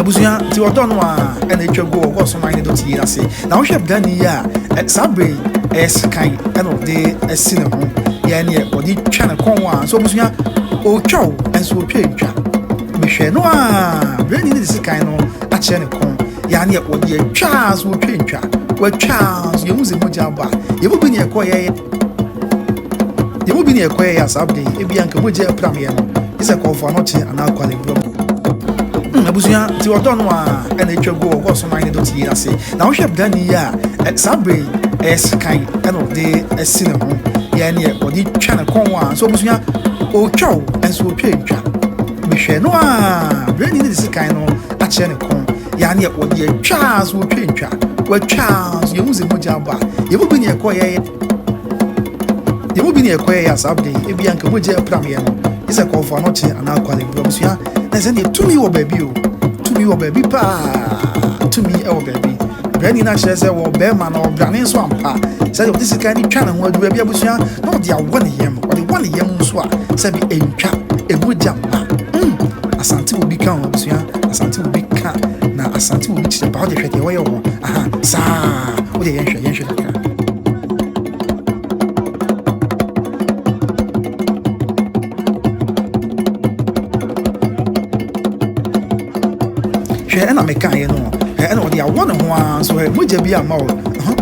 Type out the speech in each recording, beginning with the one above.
Abusuya ti odo no a na etwa go Goasohene Doteyie ase na wo hwe brani ya sabre eskan na de esine ho ya ne odi twa ne kon a so abusuya o twa enso o twa twa mehwe no a brani ne sikan no a che ne kon ya ne odi twa so o twa twa wa twa so ye muze moja ba ye bo bi ne ekoye ya sabre e bi anka moja pram ye no isa ko for not ana kwale bro abusuya ti odo no a na etwa go Goasohene Doteyie ase na wo hwe brani ya sabre eskan na de esine ho ya ne odi twa ne kon a so abusuya o twa enso o twa twa mehwe no a brani ne sikan no a che ne kon ya ne odi twa so o twa twa wa twa so ye muze moja ba ye bo bi ne ekoye ya sabre e bi anka moja pram ye no isa ko for not ana kwale bro abusuya na se ne tumi wo baby o tumi wo baby pa tumi e wo baby brani na chere se wo be ma na obrane so ampa se yo this kind twa na ho adu baby abusuya no dia wone yem o de wone yem so a se bi entwa e moja ma asante obi kan abusuya asante obi kan na asante obi chire ba o de hwede wo ye wo aha sa o de yen hwe ka and I make I know, and all the one so would you be a mole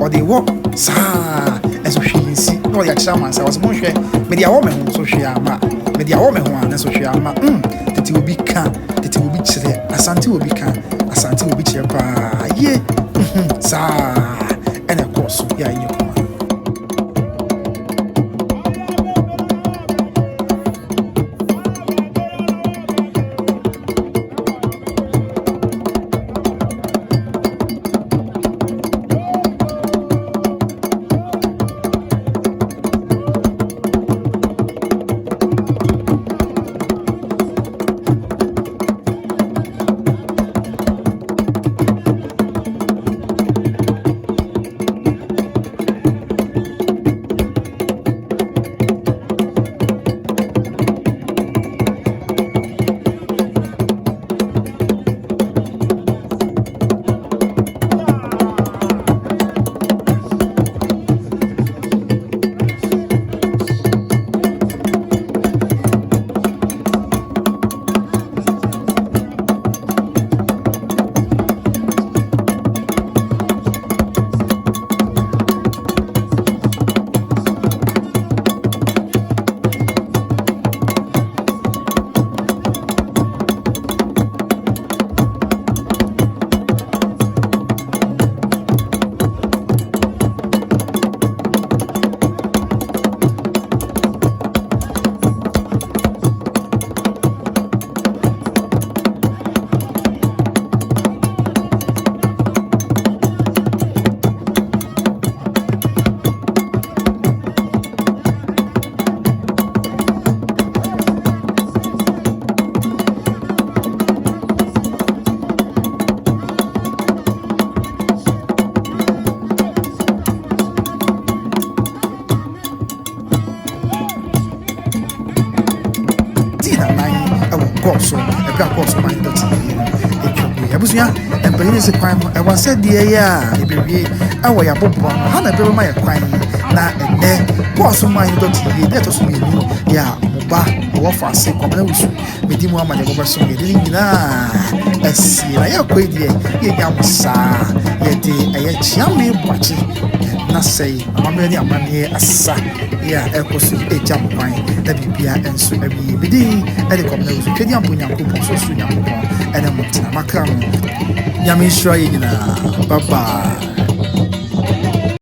or the walk, sa as she see, no, the chairman, I was more share, media woman, so she ama, media woman, one, so she ama, that will be can, that will be chile, Asante will be can, Asante will be cheer, yeah, sa, and of course, yeah, you know. Goasohene Doteyie etwa abusuya empanyine se kwan no e wase de ya ebewie awo ya bobo no ha na bebe ma ya kwan na ene Goasohene Doteyie de to so menu ya moba wo fa se komana wusu medi mu amade go baso ye de nyina asi na ya kwai de ye nya musa ye de aye chiame bwachi na sei amamre ni amane asa ya ekosi ejam kwan da bibia enso abi bidi ede komana wusu twedi amponya ko so su nya ko ene mutna makra no ya me shira ye nyina baba